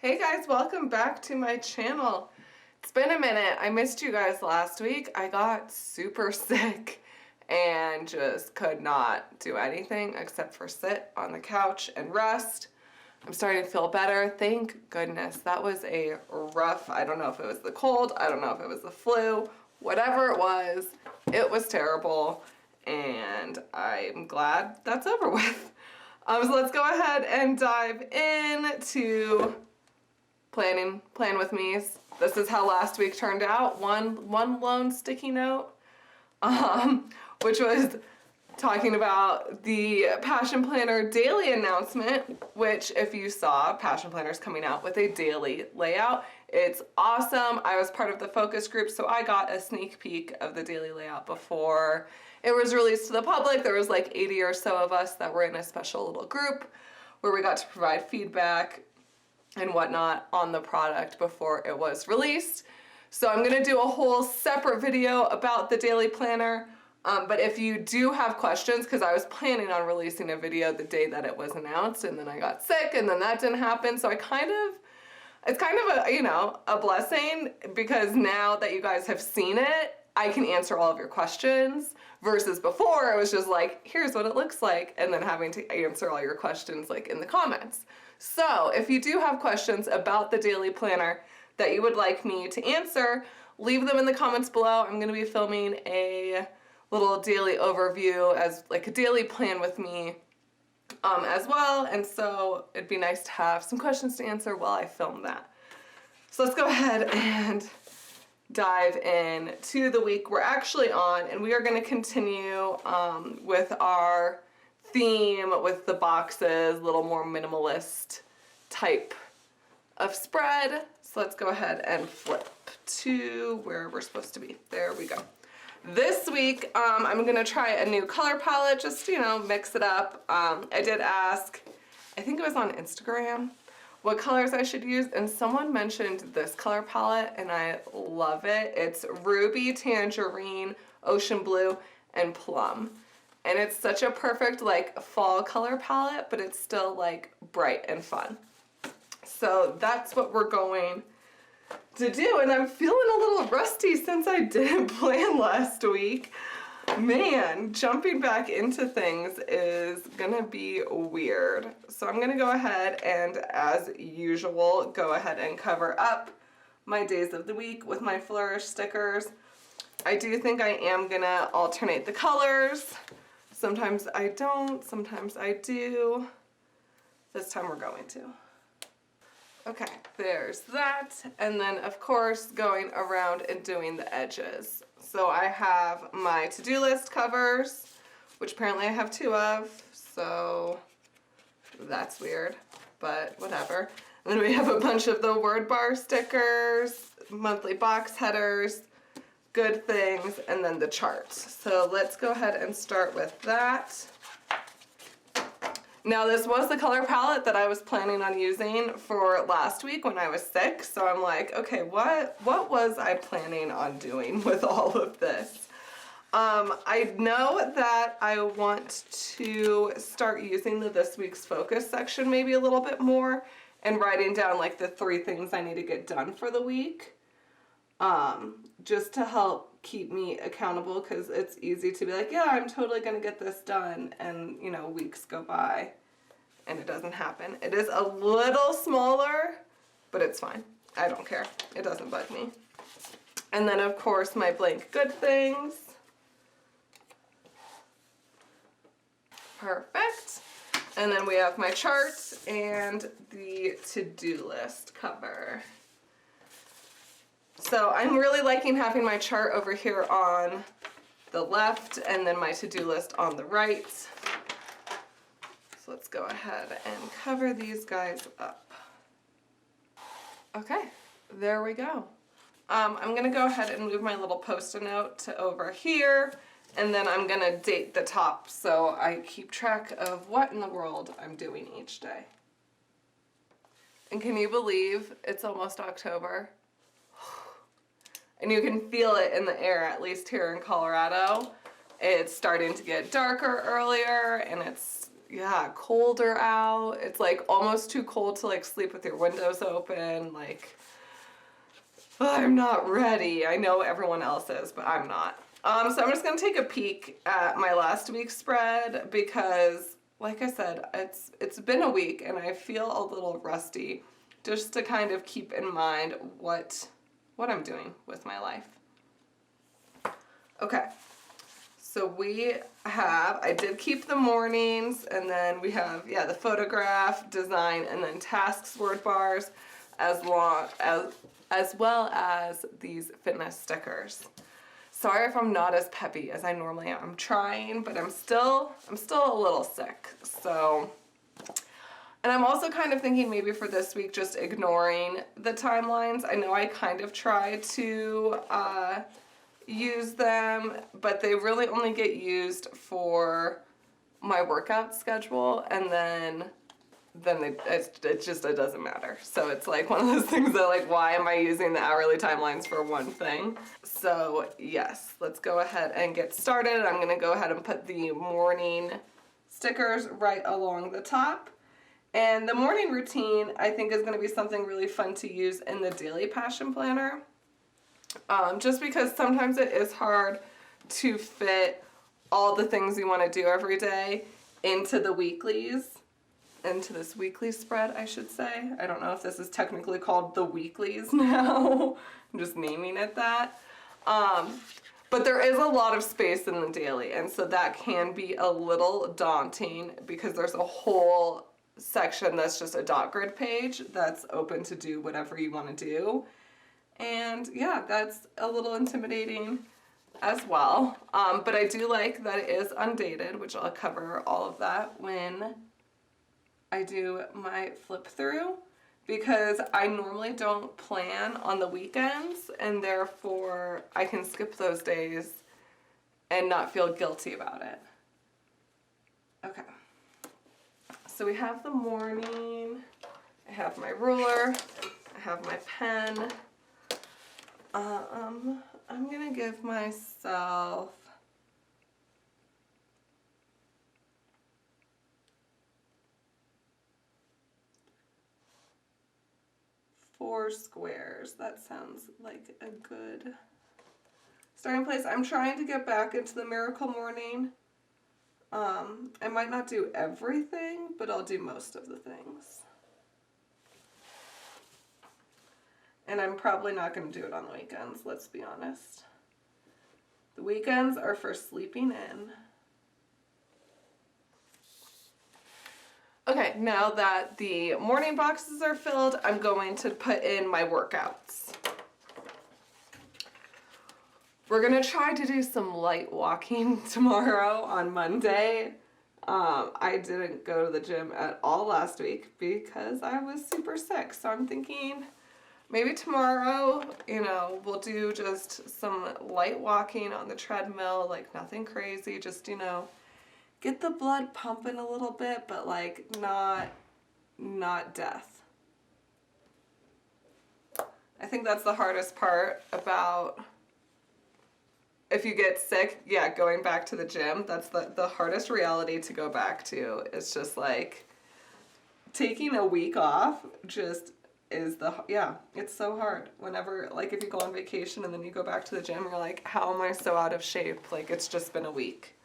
Hey guys, welcome back to my channel. It's been a minute. I missed you guys last week. I got super sick and just could not do anything except for sit on the couch and rest. I'm starting to feel better. Thank goodness. That was a rough, I don't know if it was the cold, I don't know if it was the flu, whatever it was terrible, and I'm glad that's over with. So let's go ahead and dive into plan with me's. This is how last week turned out. One lone sticky note, which was talking about the Passion Planner daily announcement, which if you saw, Passion Planner's coming out with a daily layout. It's awesome. I was part of the focus group, so I got a sneak peek of the daily layout before it was released to the public. There was like 80 or so of us that were in a special little group where we got to provide feedback and whatnot on the product before it was released. So I'm gonna do a whole separate video about the daily planner. But if you do have questions, because I was planning on releasing a video the day that it was announced, and then I got sick, and then that didn't happen. So it's kind of a, you know, a blessing, because now that you guys have seen it, I can answer all of your questions, versus before it was just like, here's what it looks like, and then having to answer all your questions like in the comments. So if you do have questions about the daily planner that you would like me to answer, leave them in the comments below. I'm gonna be filming a little daily overview as like a daily plan with me as well. And so it'd be nice to have some questions to answer while I film that. So let's go ahead and dive in to the week we're actually on, and we are going to continue with our theme with the boxes, a little more minimalist type of spread. So let's go ahead and flip to where we're supposed to be. There we go. This week, I'm gonna try a new color palette, just, you know, mix it up. I did ask, I think it was on Instagram, what colors I should use, and someone mentioned this color palette, and I love it. It's Ruby, Tangerine, Ocean Blue, and Plum. And it's such a perfect, like, fall color palette, but it's still, like, bright and fun. So that's what we're going to do, and I'm feeling a little rusty since I didn't plan last week. Man, jumping back into things is gonna be weird. So I'm gonna go ahead and, as usual, go ahead and cover up my days of the week with my flourish stickers. I do think I am gonna alternate the colors. Sometimes I don't, sometimes I do. This time we're going to. Okay, there's that. And then of course going around and doing the edges. So I have my to-do list covers, which apparently I have 2 of, so that's weird, but whatever. And then we have a bunch of the word bar stickers, monthly box headers, good things, and then the charts. So let's go ahead and start with that. Now this was the color palette that I was planning on using for last week when I was sick, so I'm like, okay, what was I planning on doing with all of this? I know that I want to start using the this week's focus section maybe a little bit more and writing down like the 3 things I need to get done for the week, just to help keep me accountable, because it's easy to be like, yeah, I'm totally gonna get this done, and you know, weeks go by and it doesn't happen. It is a little smaller, but it's fine. I don't care. It doesn't bug me. And then of course my blank good things. Perfect. And then we have my charts and the to-do list cover. So I'm really liking having my chart over here on the left and then my to-do list on the right. So let's go ahead and cover these guys up. Okay, there we go. I'm gonna go ahead and move my little Post-it note to over here, and then I'm gonna date the top so I keep track of what in the world I'm doing each day. And can you believe it's almost October? And you can feel it in the air, at least here in Colorado. It's starting to get darker earlier, and it's yeah, colder out. It's like almost too cold to like sleep with your windows open. Like, I'm not ready. I know everyone else is, but I'm not. So I'm just gonna take a peek at my last week's spread because, like I said, it's been a week and I feel a little rusty, just to kind of keep in mind what I'm doing with my life. Okay, so I did keep the mornings, and then we have, yeah, the photograph, design, and then tasks word bars, as well as these fitness stickers. Sorry if I'm not as peppy as I normally am. I'm trying, but I'm still a little sick. So, and I'm also kind of thinking maybe for this week just ignoring the timelines. I know I kind of try to use them, but they really only get used for my workout schedule, and then it doesn't matter. So it's like one of those things that, like, why am I using the hourly timelines for one thing? So yes, let's go ahead and get started. I'm gonna go ahead and put the morning stickers right along the top. And the morning routine, I think, is gonna be something really fun to use in the daily passion planner. Just because sometimes it is hard to fit all the things you want to do every day into the weeklies. Into this weekly spread, I should say. I don't know if this is technically called the weeklies now. I'm just naming it that. But there is a lot of space in the daily, and so that can be a little daunting because there's a whole section that's just a dot grid page that's open to do whatever you want to do. And yeah, that's a little intimidating as well. But I do like that it is undated, which I'll cover all of that when I do my flip through, because I normally don't plan on the weekends, and therefore I can skip those days and not feel guilty about it. Okay, so we have the morning, I have my ruler, I have my pen. I'm gonna give myself 4 squares. That sounds like a good starting place. I'm trying to get back into the Miracle Morning. I might not do everything, but I'll do most of the things. And I'm probably not going to do it on the weekends, let's be honest. The weekends are for sleeping in. Okay, now that the morning boxes are filled, I'm going to put in my workouts. We're going to try to do some light walking tomorrow on Monday. I didn't go to the gym at all last week because I was super sick, so I'm thinking maybe tomorrow, we'll do just some light walking on the treadmill, like nothing crazy, just, get the blood pumping a little bit, but like not death. I think that's the hardest part about if you get sick, yeah, going back to the gym, that's the hardest reality to go back to. It's just like taking a week off just is it's so hard. Whenever, like, if you go on vacation and then you go back to the gym, you're like, how am I so out of shape? Like, it's just been a week.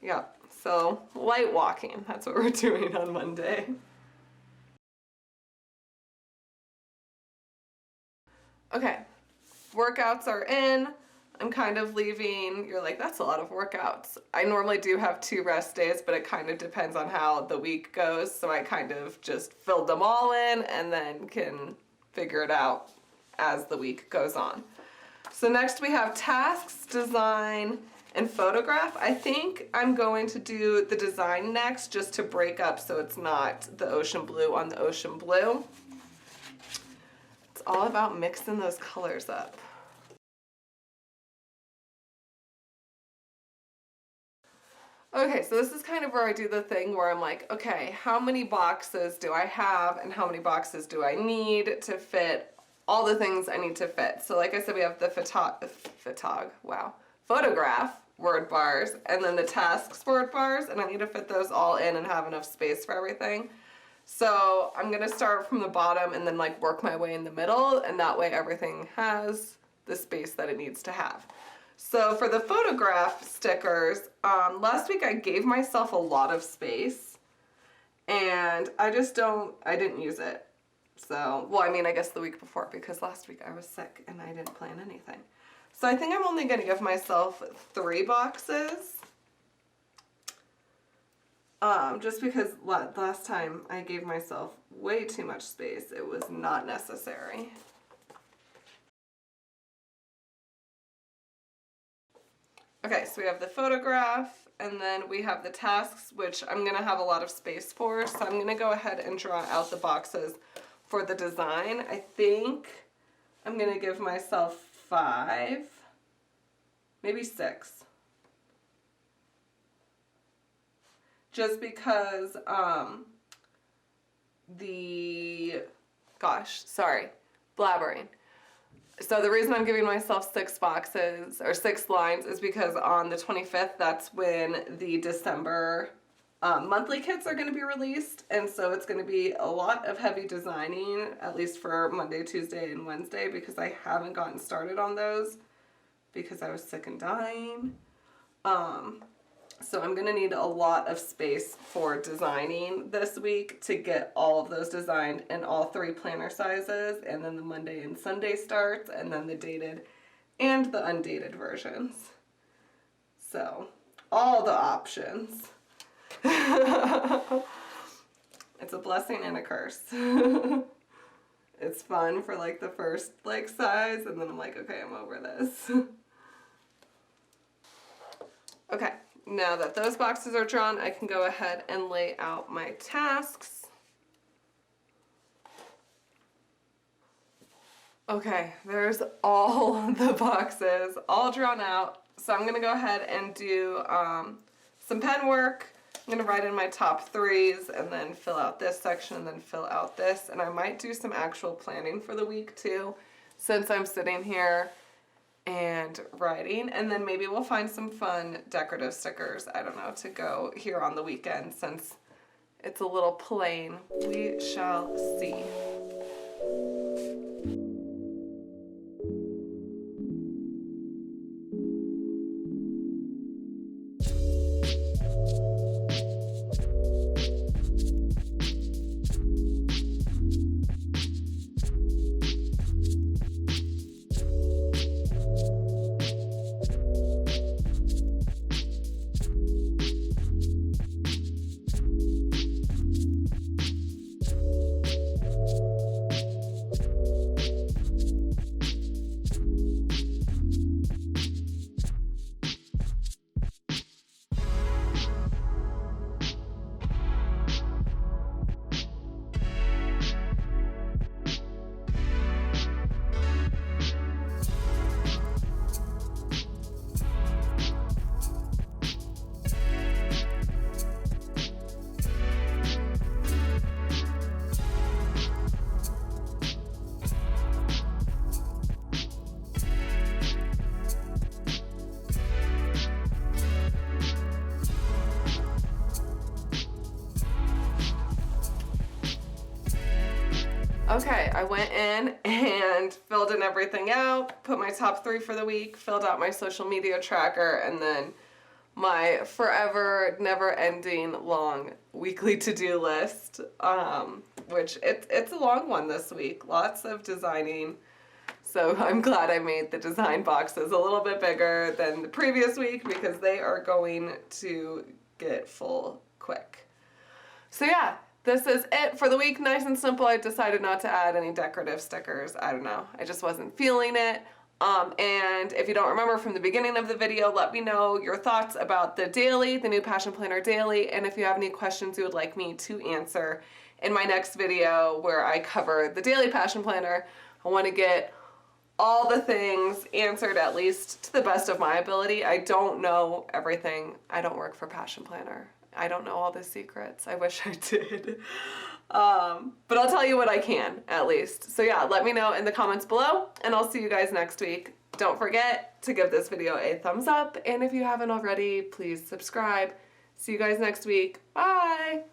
Yeah, so light walking, that's what we're doing on Monday. Okay, workouts are in. I'm kind of leaving, you're like, that's a lot of workouts. I normally do have 2 rest days, but it kind of depends on how the week goes, so I kind of just filled them all in and then can figure it out as the week goes on. So next we have tasks, design, and photograph. I think I'm going to do the design next just to break up so it's not the ocean blue on the ocean blue. It's all about mixing those colors up. Okay, so this is kind of where I do the thing where I'm like, okay, how many boxes do I have and how many boxes do I need to fit all the things I need to fit? So like I said, we have the photograph, word bars, and then the tasks word bars, and I need to fit those all in and have enough space for everything. So I'm gonna start from the bottom and then like work my way in the middle, and that way everything has the space that it needs to have. So for the photograph stickers, last week I gave myself a lot of space, and I didn't use it. So, well, I mean, I guess the week before, because last week I was sick and I didn't plan anything. So I think I'm only gonna give myself 3 boxes. Just because last time I gave myself way too much space. It was not necessary. Okay, so we have the photograph, and then we have the tasks, which I'm gonna have a lot of space for, so I'm gonna go ahead and draw out the boxes for the design. I think I'm gonna give myself 5, maybe 6. Just because blabbering. So the reason I'm giving myself 6 boxes or 6 lines is because on the 25th, that's when the December monthly kits are going to be released. And so it's going to be a lot of heavy designing, at least for Monday, Tuesday, and Wednesday, because I haven't gotten started on those because I was sick and dying. So I'm going to need a lot of space for designing this week to get all of those designed in all 3 planner sizes, and then the Monday and Sunday starts, and then the dated and the undated versions. So, all the options. It's a blessing and a curse. It's fun for like the first like size, and then I'm like, okay, I'm over this. Okay. Now that those boxes are drawn, I can go ahead and lay out my tasks. Okay, there's all the boxes all drawn out. So I'm going to go ahead and do some pen work. I'm going to write in my top 3s and then fill out this section and then fill out this. And I might do some actual planning for the week too, since I'm sitting here and writing, and then maybe we'll find some fun decorative stickers, I don't know, to go here on the weekend since it's a little plain. We shall see. Okay, I went in and filled in everything out, put my top 3 for the week, filled out my social media tracker, and then my forever, never-ending long weekly to-do list, which it's a long one this week. Lots of designing. So I'm glad I made the design boxes a little bit bigger than the previous week because they are going to get full quick. So yeah, this is it for the week. Nice and simple. I decided not to add any decorative stickers. I don't know. I just wasn't feeling it. And if you don't remember from the beginning of the video, let me know your thoughts about the daily, the new Passion Planner daily, and if you have any questions you would like me to answer in my next video where I cover the daily Passion Planner. I want to get all the things answered, at least to the best of my ability. I don't know everything. I don't work for Passion Planner. I don't know all the secrets. I wish I did. But I'll tell you what I can, at least. So yeah, let me know in the comments below, and I'll see you guys next week. Don't forget to give this video a thumbs up, and if you haven't already, please subscribe. See you guys next week. Bye!